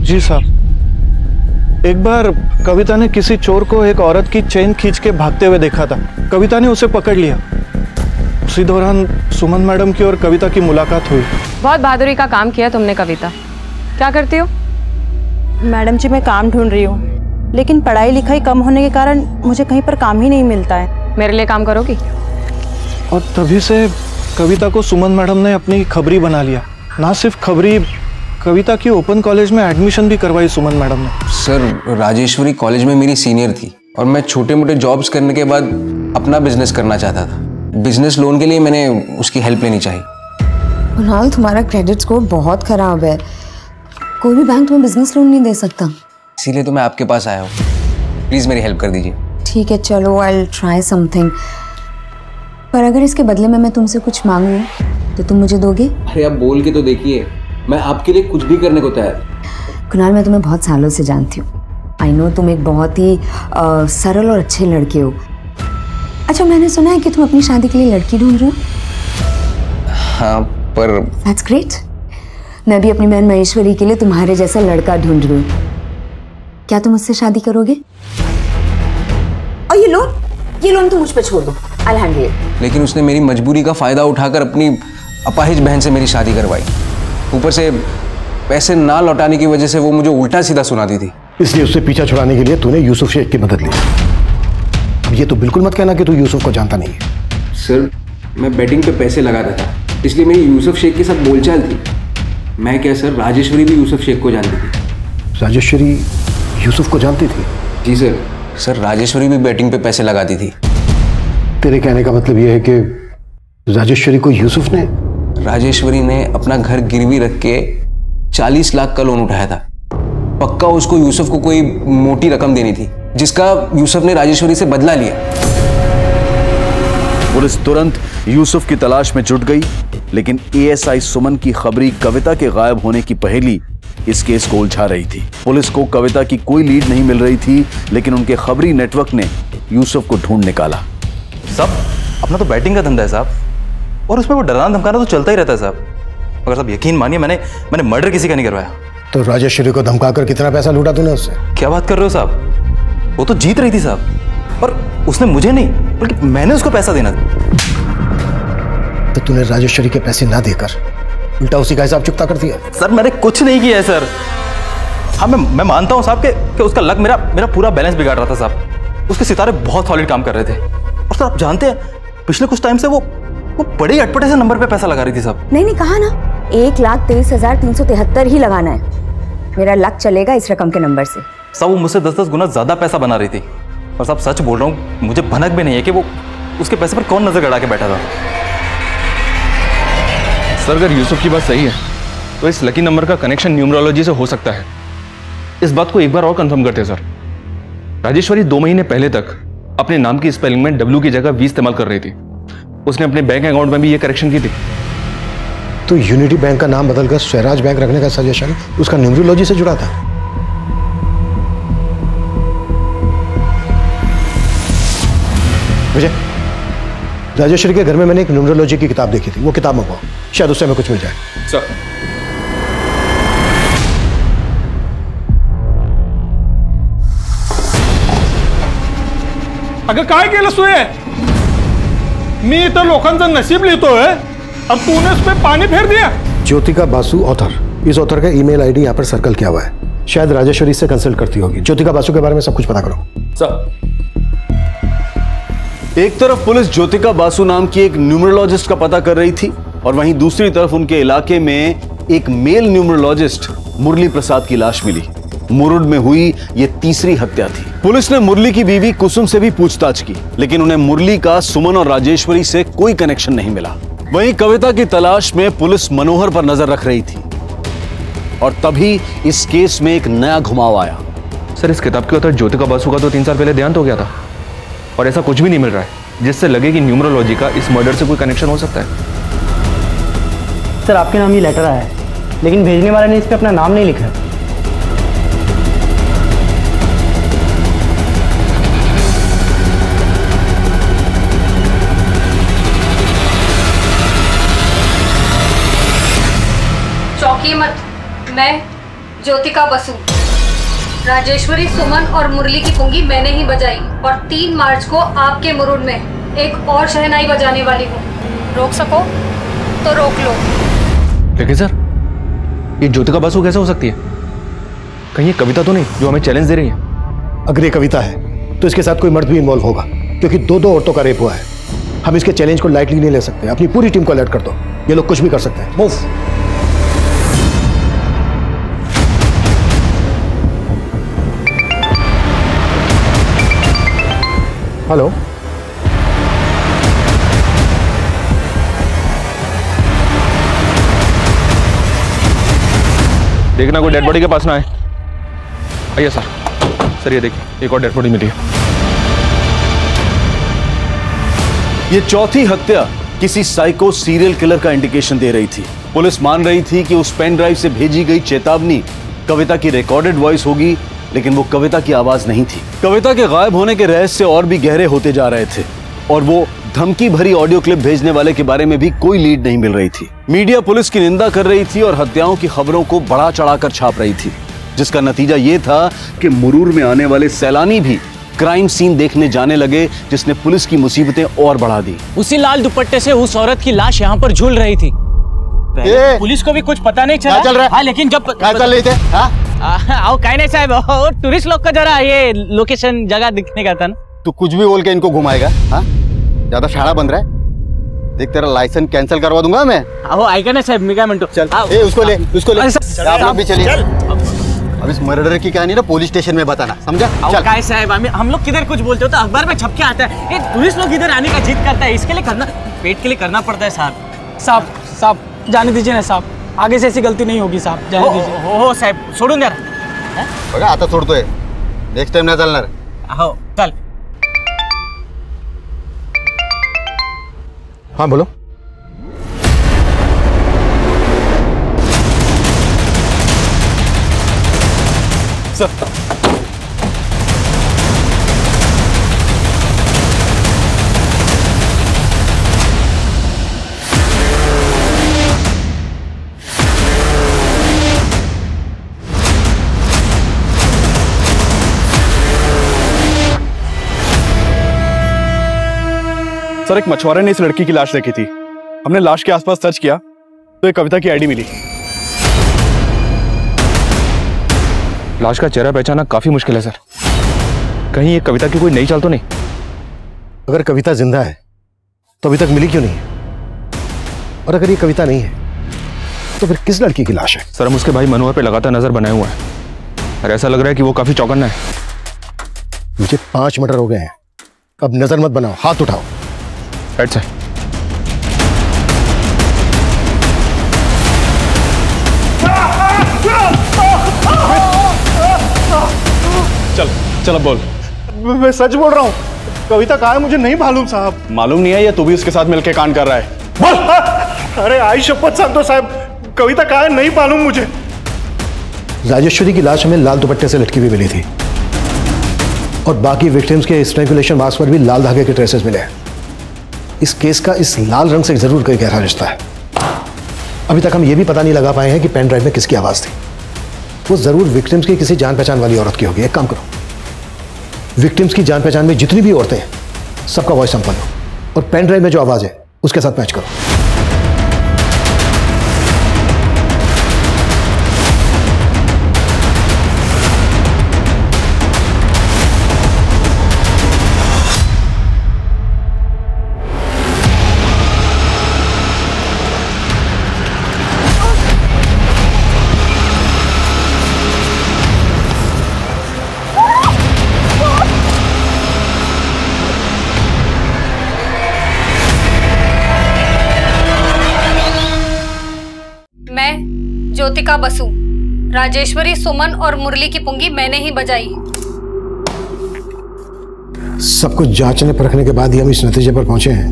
जी साहब। एक बार कविता ने किसी चोर को एक औरत की चेन खींच के भागते हुए देखा था। कविता ने उसे पकड़ लिया। उसी दौरान सुमन मैडम की और कविता की मुलाकात हुई। बहुत बहादुरी का काम किया तुमने कविता। क्या करती हो? मैडम जी मैं काम ढूंढ रही हूँ, लेकिन पढ़ाई लिखाई कम होने के कारण मुझे कहीं पर काम ही नहीं मिलता है। मेरे लिए काम करोगी? और तभी से कविता को सुमन मैडम ने अपनी खबरी बना लिया। ना सिर्फ खबरी, कविता की ओपन कॉलेज में एडमिशन भी करवाई सुमन मैडम ने। सर राजेश्वरी कॉलेज में मेरी सीनियर थी और मैं छोटे मोटे जॉब्स करने के बाद अपना बिजनेस करना चाहता था। बिजनेस लोन के लिए मैंने उसकी हेल्प लेनी चाहिए। कुणाल, तुम्हारा क्रेडिट स्कोर बहुत खराब है, कोई भी बैंक तुम्हें बिजनेस लोन नहीं दे सकता। इसीलिए तो मैं आपके पास आया हूँ। प्लीज मेरी हेल्प कर दीजिए। ठीक है चलो, आई विल ट्राई समथिंग, पर अगर इसके बदले में मैं तुमसे कुछ मांगूं तो तुम मुझे दोगे? अरे आप बोल के तो देखिए, मैं आपके लिए कुछ भी करने को तैयार। कुणाल, मैं तुम्हें बहुत सालों से जानती हूँ। आई नो तुम एक बहुत ही सरल और अच्छे लड़के हो। अच्छा, मैंने सुना है कि तुम अपनी शादी के लिए लड़की ढूंढ रहे हो। हाँ पर दैट्स ग्रेट। मैं भी अपनी बहन महेश्वरी के लिए तुम्हारे जैसा लड़का ढूंढ रही हूँ। क्या तुम मुझसे शादी करोगे? और ये लोन तुम मुझ पे छोड़ दो, आई विल हैंडल इट। लेकिन उसने मेरी मजबूरी का फायदा उठाकर अपनी अपाहिज बहन से मेरी शादी करवाई। ऊपर से पैसे ना लौटाने की वजह से वो मुझे उल्टा सीधा सुनाती थी। इसलिए उससे पीछा छुड़ाने के लिए तूने यूसुफ शेख की मदद ली। अब ये तो बिल्कुल मत कहना कि तू यूसुफ को जानता नहीं है। सर मैं बेटिंग पे पैसे लगाता था, इसलिए मेरी यूसुफ शेख के साथ बोलचाल थी। मैं क्या सर, राजेश्वरी भी यूसुफ शेख को जानती थी। राजेश्वरी यूसुफ को जानती थी? जी सर। सर राजेश्वरी भी बेटिंग पे पैसे लगाती थी। तेरे कहने का मतलब यह है कि राजेश्वरी को यूसुफ ने? राजेश्वरी ने अपना घर गिरवी रख के 40 लाख का लोन उठाया था। पक्का उसको यूसुफ को कोई मोटी रकम देनी थी, जिसका यूसुफ ने राजेश्वरी से बदला लिया। पुलिस तुरंत यूसुफ की तलाश में जुट गई, लेकिन एएसआई सुमन की खबरी कविता के गायब होने की पहेली इस केस को उलझा रही थी। पुलिस को कविता की कोई लीड नहीं मिल रही थी, लेकिन उनके खबरी नेटवर्क ने यूसुफ को ढूंढ निकाला। साहब अपना तो बैटिंग का धंधा है साहब, और उसमें वो डराना धमकाना तो चलता ही रहता है साहब। मगर साहब यकीन मानिए, मैंने मर्डर किसी का नहीं करवाया। तो राजेश्वरी को धमकाकर कितना पैसा लूटा तूने उससे? क्या बात कर रहे हो साहब, वो तो जीत रही थी साहब, और उसने मुझे नहीं बल्कि मैंने उसको पैसा देना था। तो तूने राजेश्वरी के पैसे ना देकर उल्टा उसी का हिसाब चुकता कर दिया? सर मैंने कुछ नहीं किया है सर। हाँ मैं मानता हूँ साहब कि उसका लक मेरा पूरा बैलेंस बिगाड़ रहा था साहब। उसके सितारे बहुत सॉलिड काम कर रहे थे, और सर आप जानते हैं पिछले कुछ टाइम से वो बड़े ही अटपटे से नंबर पे पैसा लगा रही थी साहब। नहीं कहा ना, 1,23,373 ही लगाना है। मेरा लक चलेगा इस रकम के नंबर से। साहब वो मुझसे 10-10 गुना ज्यादा पैसा बना रही थी, और साहब सच बोल रहा हूँ, मुझे भनक भी नहीं है कि वो उसके पैसे पर कौन नजर गड़ा के बैठा था। सर अगर यूसुफ की बात सही है तो इस लकी नंबर का कनेक्शन न्यूमरोलॉजी से हो सकता है। इस बात को एक बार और कंफर्म करते हैं सर। राजेश्वरी 2 महीने पहले तक अपने नाम की स्पेलिंग में W की जगह V इस्तेमाल कर रही थी। उसने अपने बैंक अकाउंट में भी ये करेक्शन की थी। तो यूनिटी बैंक का नाम बदलकर स्वराज बैंक रखने का सजेशन उसका न्यूमरोलॉजी से जुड़ा था? विजय, राजेश्वरी के घर में मैंने एक न्यूमरोलॉजी की किताब देखी थी, वो किताब मंगवाओ, शायद उससे हमें कुछ मिल जाए। सर अगं काय केलं सोय? मी इतर लोकांचं नसीब लिहितोय और तूने उस पे पानी फेर दिया। ज्योतिका बासु ऑथर, इस ऑथर का ईमेल आईडी यहाँ पर सर्कल किया हुआ है। शायद राजेश्वरी से कंसल्ट करती होगी। ज्योतिका बासु के बारे में सब कुछ पता करो। सर एक तरफ पुलिस ज्योतिका बासु नाम की एक न्यूमरोलॉजिस्ट का पता कर रही थी, और वहीं दूसरी तरफ उनके इलाके में एक मेल न्यूमरोलॉजिस्ट मुरली प्रसाद की लाश मिली। मुरुड में हुई ये तीसरी हत्या थी। पुलिस ने मुरली की बीवी कुसुम से भी पूछताछ की, लेकिन उन्हें मुरली का सुमन और राजेश्वरी से कोई कनेक्शन नहीं मिला। वहीं कविता की तलाश में पुलिस मनोहर पर नजर रख रही थी, और तभी इस केस में एक नया घुमाव आया। सर इस किताब के author ज्योतिका बासु का तो 3 साल पहले देहांत हो गया था, और ऐसा कुछ भी नहीं मिल रहा है जिससे लगे कि न्यूमरोलॉजी का इस मर्डर से कोई कनेक्शन हो सकता है। सर आपके नाम ही लेटर आया है, लेकिन भेजने वाले ने इस पे अपना नाम नहीं लिखा है। भड़किए मत। मैं ज्योतिका बसु, राजेश्वरी, सुमन और मुरली की पुंगी मैंने ही बजाई और 3 मार्च को आपके मुरुड में एक और शहनाई बजाने वाली हूँ। रोक सको तो रोक लो। लेकिन सर, ये ज्योतिका बसु कैसे हो सकती है? कहीं ये कविता तो नहीं जो हमें चैलेंज दे रही है? अगर ये कविता है तो इसके साथ कोई मर्द भी इन्वॉल्व होगा, क्योंकि 2 औरतों का रेप हुआ है। हम इसके चैलेंज को लाइटली नहीं ले सकते। अपनी पूरी टीम को अलर्ट कर दो, ये लोग कुछ भी कर सकते हैं। मूव। हेलो, देखना कोई डेड बॉडी के पास ना आए। आइए सर, ये देखिए एक और डेड बॉडी मिली है। ये चौथी हत्या किसी साइको सीरियल किलर का इंडिकेशन दे रही थी। पुलिस मान रही थी कि उस पेन ड्राइव से भेजी गई चेतावनी कविता की रिकॉर्डेड वॉइस होगी, लेकिन वो कविता की आवाज नहीं थी। कविता के गायब होने के रहस्य और भी गहरे होते जा रहे थे और वो धमकी भरी ऑडियो क्लिप भेजने वाले के बारे में भी कोई लीड नहीं मिल रही थी। मीडिया पुलिस की निंदा कर रही थी और हत्याओं की खबरों को बढ़ा चढ़ाकर छाप रही थी, जिसका नतीजा ये था कि मुरूर में आने वाले सैलानी भी क्राइम सीन देखने जाने लगे, जिसने पुलिस की मुसीबतें और बढ़ा दी। उसी लाल दुपट्टे से उस औरत की लाश यहाँ पर झूल रही थी। पुलिस को भी कुछ पता नहीं चला। क्या चल रहा है? हाँ, लेकिन जब क्या चल रही थे? आओ काय नहीं साहब, टूरिस्ट लोग का जरा ये लोकेशन जगह दिखने का था ना। तू कुछ भी बोल के इनको घुमाएगा? हाँ, ज्यादा शाड़ा बन रहा है। देख तेरा लाइसेंस कैंसिल करवा दूंगा मैं। आओ ऐका ना साहब, मी काय म्हणतो। चल, ए उसको ले, उसको ले। आप लोग भी चलिए। अब इस मर्डर की कहानी ना पुलिस स्टेशन में बताना, समझा? चल काय साहब, हम लोग किधर कुछ बोलते हो तो अखबार में छप के आता है। ये टूरिस्ट लोग इधर आने का जिद करता है, इसके लिए करना, पेट के लिए करना पड़ता है साहब। साहब जाने दीजिए ना साहब, आगे से ऐसी गलती नहीं होगी साहब, जाने दीजिए। हो साहेब, सोडून द्या। बघा आता सोडतोय, नेक्स्ट टाइम नाही चालणार। हो चल। हाँ बोलो। सर, सर एक मछुआरे ने इस लड़की की लाश देखी थी। हमने लाश के आसपास सर्च किया तो एक कविता की आईडी मिली। लाश का चेहरा पहचानना काफी मुश्किल है सर। कहीं ये कविता की कोई नई चाल तो नहीं? अगर कविता जिंदा है तो अभी तक मिली क्यों नहीं है? और अगर ये कविता नहीं है तो फिर किस लड़की की लाश है? सर हम उसके भाई मनोहर पे लगातार नजर बनाए हुए हैं और ऐसा लग रहा है कि वो काफी चौकन्ना है। मुझे 5 मर्डर हो गए हैं, अब नजर मत बनाओ, हाथ उठाओ। Right sir. चल चल बोल। मैं सच बोल रहा हूँ, कविता कहाँ है मुझे नहीं मालूम साहब। मालूम नहीं है या तू भी उसके साथ मिलके कांड कर रहा है? बोल। अरे आई शपथ सांगतो साहब, कविता कहाँ है नहीं मालूम मुझे। राजेश्वरी की लाश हमें लाल दुपट्टे से लटकी हुई मिली थी और बाकी विक्टिम्स के स्ट्रैंगुलेशन मार्क्स पर भी लाल धागे के ट्रेसेस मिले हैं। इस केस का इस लाल रंग से जरूर कोई गहरा रिश्ता है। अभी तक हम ये भी पता नहीं लगा पाए हैं कि पेन ड्राइव में किसकी आवाज थी। वो जरूर विक्टिम्स की किसी जान पहचान वाली औरत की होगी। एक काम करो, विक्टिम्स की जान पहचान में जितनी भी औरतें हैं सबका वॉइस सैंपल लो और पेन ड्राइव में जो आवाज है उसके साथ मैच करो। ज्योतिका बसु, राजेश्वरी, सुमन और मुरली की पुंगी मैंने ही बजाई। सब कुछ जांचने परखने के बाद ही हम इस नतीजे पर पहुंचे हैं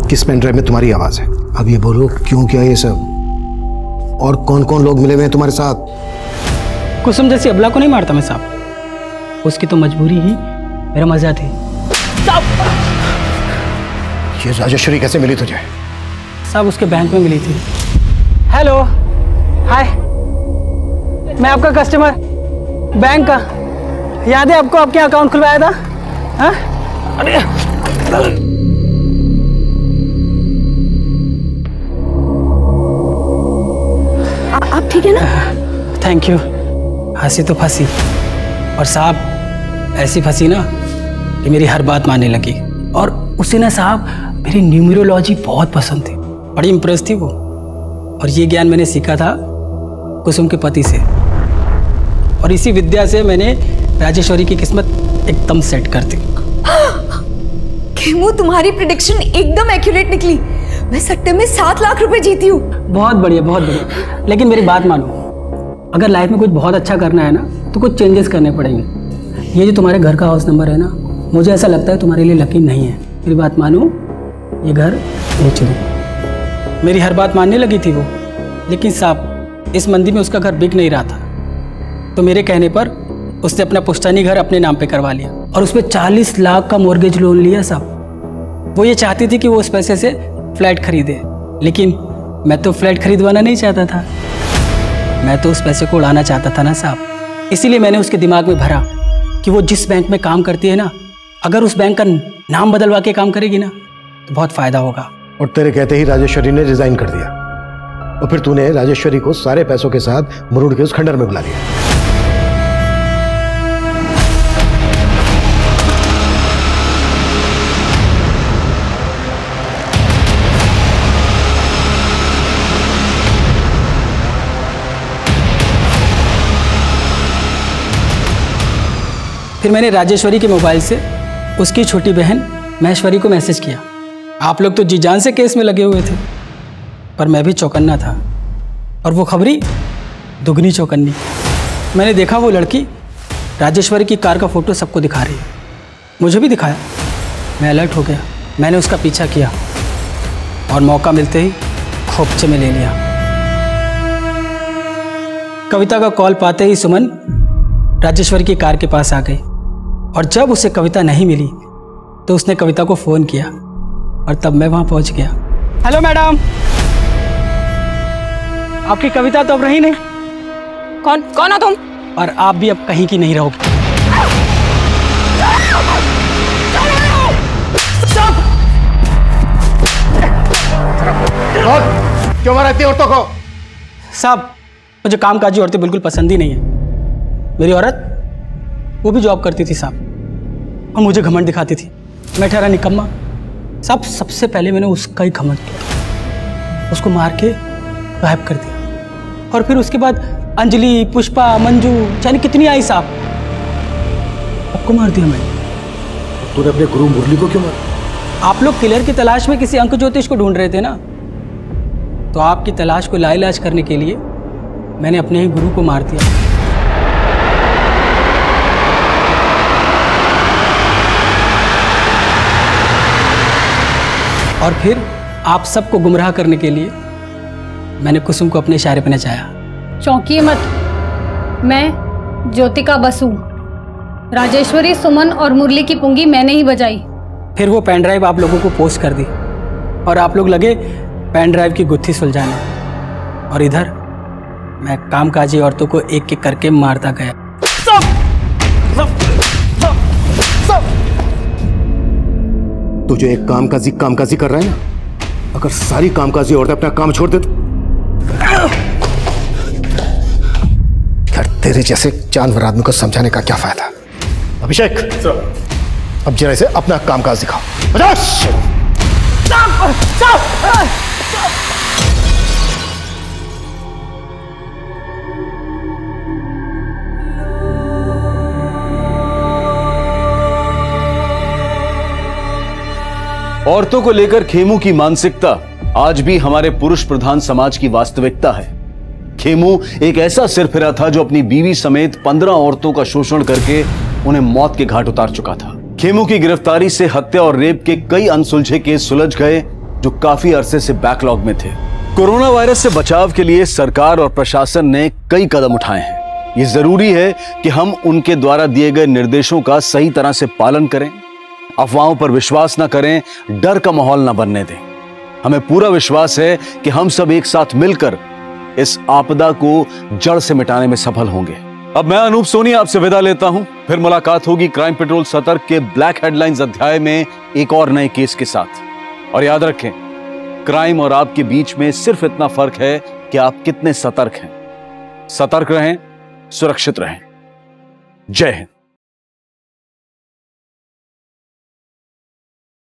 किस पेन ड्राइव में तुम्हारी आवाज है। अब ये बोलो क्यों किया ये सब, और कौन कौन लोग मिले हुए हैं तुम्हारे साथ? कुसुम जैसी अबला को नहीं मारता मैं साहब, उसकी तो मजबूरी ही मेरा मजा थी। ये राजेश्वरी कैसे मिली तुझे? साहब उसके बैंक में मिली थी। हेलो, हाय, मैं आपका कस्टमर बैंक का, याद है आपको आपके अकाउंट खुलवाया था? हाँ? अरे आप ठीक है ना? Thank you. हंसी तो फंसी, और साहब ऐसी फंसी ना कि मेरी हर बात मानने लगी। और उसे ना साहब मेरी न्यूमरोलॉजी बहुत पसंद थी, बड़ी इम्प्रेस थी वो। और ये ज्ञान मैंने सीखा था कुसुम के पति से, और इसी विद्या से मैंने राजेश्वरी की किस्मत एकदम सेट कर दी। खेमू, तुम्हारी प्रेडिक्शन एकदम एक्यूरेट निकली। मैं सट्टे में 7 लाख रुपए जीती हूँ। बहुत बढ़िया, बहुत बढ़िया। लेकिन मेरी बात मानो, अगर लाइफ में कुछ बहुत अच्छा करना है ना तो कुछ चेंजेस करने पड़ेंगे। ये जो तुम्हारे घर का हाउस नंबर है ना, मुझे ऐसा लगता है तुम्हारे लिए लकी नहीं है। मेरी बात मानो, ये घर बेच दो। मेरी हर बात मानने लगी थी वो, लेकिन साहब इस मंदी में उसका घर बिक नहीं रहा था, तो मेरे कहने पर उसने अपना पुश्तैनी घर अपने नाम पे करवा लिया और उस पर 40 लाख का मॉर्गेज लोन लिया साहब। वो ये चाहती थी कि वो उस पैसे से फ्लैट खरीदे, लेकिन मैं तो फ्लैट खरीदवाना नहीं चाहता था, मैं तो उस पैसे को उड़ाना चाहता था ना साहब। इसीलिए मैंने उसके दिमाग में भरा कि वो जिस बैंक में काम करती है ना, अगर उस बैंक का नाम बदलवा के काम करेगी ना तो बहुत फायदा होगा। और तेरे कहते ही राजेश्वरी ने रिजाइन कर दिया, और फिर तूने राजेश्वरी को सारे पैसों के साथ मुरुड़ के उस खंडर में बुला लिया। फिर मैंने राजेश्वरी के मोबाइल से उसकी छोटी बहन महेश्वरी को मैसेज किया। आप लोग तो जी जान से केस में लगे हुए थे, पर मैं भी चौकन्ना था, और वो खबरी दुगनी चौकन्नी। मैंने देखा वो लड़की राजेश्वरी की कार का फोटो सबको दिखा रही है, मुझे भी दिखाया। मैं अलर्ट हो गया, मैंने उसका पीछा किया और मौका मिलते ही खोपचे में ले लिया। कविता का कॉल पाते ही सुमन राजेश्वरी की कार के पास आ गई, और जब उसे कविता नहीं मिली तो उसने कविता को फ़ोन किया, और तब मैं वहां पहुंच गया। हेलो मैडम, आपकी कविता तो अब रही नहीं। कौन हो तुम? और आप भी अब कहीं की नहीं रहोगे। क्यों मारा इतनी औरतों को? साहब मुझे कामकाजी औरतें बिल्कुल पसंद ही नहीं है। मेरी औरत वो भी जॉब करती थी साहब, और मुझे घमंड दिखाती थी। मैं ठहरा निकम्मा साहब। सबसे पहले मैंने उसका ही घमंड किया, उसको मार के गायब कर दिया। और फिर उसके बाद अंजलि, पुष्पा, मंजू, जाने कितनी आई साहब, सबको मार दिया मैंने। तूने अपने गुरु मुरली को क्यों मारा? आप लोग किलर की तलाश में किसी अंक ज्योतिष को ढूंढ रहे थे ना, तो आपकी तलाश को लाइलाज करने के लिए मैंने अपने ही गुरु को मार दिया। और फिर आप सबको गुमराह करने के लिए मैंने कुसुम को अपने इशारे पर नचाया। चौंकिए मत, मैं ज्योतिका बसु, राजेश्वरी, सुमन और मुरली की पुंगी मैंने ही बजाई। फिर वो पेन ड्राइव आप लोगों को पोस्ट कर दी, और आप लोग लगे पेन ड्राइव की गुत्थी सुलझाने, और इधर मैं कामकाजी औरतों को एक एक करके मारता गया। तू जो एक कामकाजी कर रहा है ना, अगर सारी कामकाजी औरतें अपना काम छोड़ दे तो यार तेरे जैसे जानवर आदमी को समझाने का क्या फायदा। अभिषेक अब जरा इसे अपना कामकाज दिखाओ। औरतों को लेकर खेमू की मानसिकता आज भी हमारे पुरुष प्रधान समाज की वास्तविकता है। खेमू एक ऐसा सिरफिरा था जो अपनी बीवी समेत 15 औरतों का शोषण करके उन्हें मौत के घाट उतार चुका था। खेमू की गिरफ्तारी से हत्या और रेप के कई अनसुलझे केस सुलझ गए जो काफी अरसे से बैकलॉग में थे। कोरोना वायरस से बचाव के लिए सरकार और प्रशासन ने कई कदम उठाए हैं। ये जरूरी है कि हम उनके द्वारा दिए गए निर्देशों का सही तरह से पालन करें, अफवाहों पर विश्वास न करें, डर का माहौल न बनने दें। हमें पूरा विश्वास है कि हम सब एक साथ मिलकर इस आपदा को जड़ से मिटाने में सफल होंगे। अब मैं अनूप सोनी आपसे विदा लेता हूं। फिर मुलाकात होगी क्राइम पेट्रोल सतर्क के ब्लैक हेडलाइंस अध्याय में एक और नए केस के साथ। और याद रखें, क्राइम और आपके बीच में सिर्फ इतना फर्क है कि आप कितने सतर्क हैं। सतर्क रहें, सुरक्षित रहें। जय हिंद।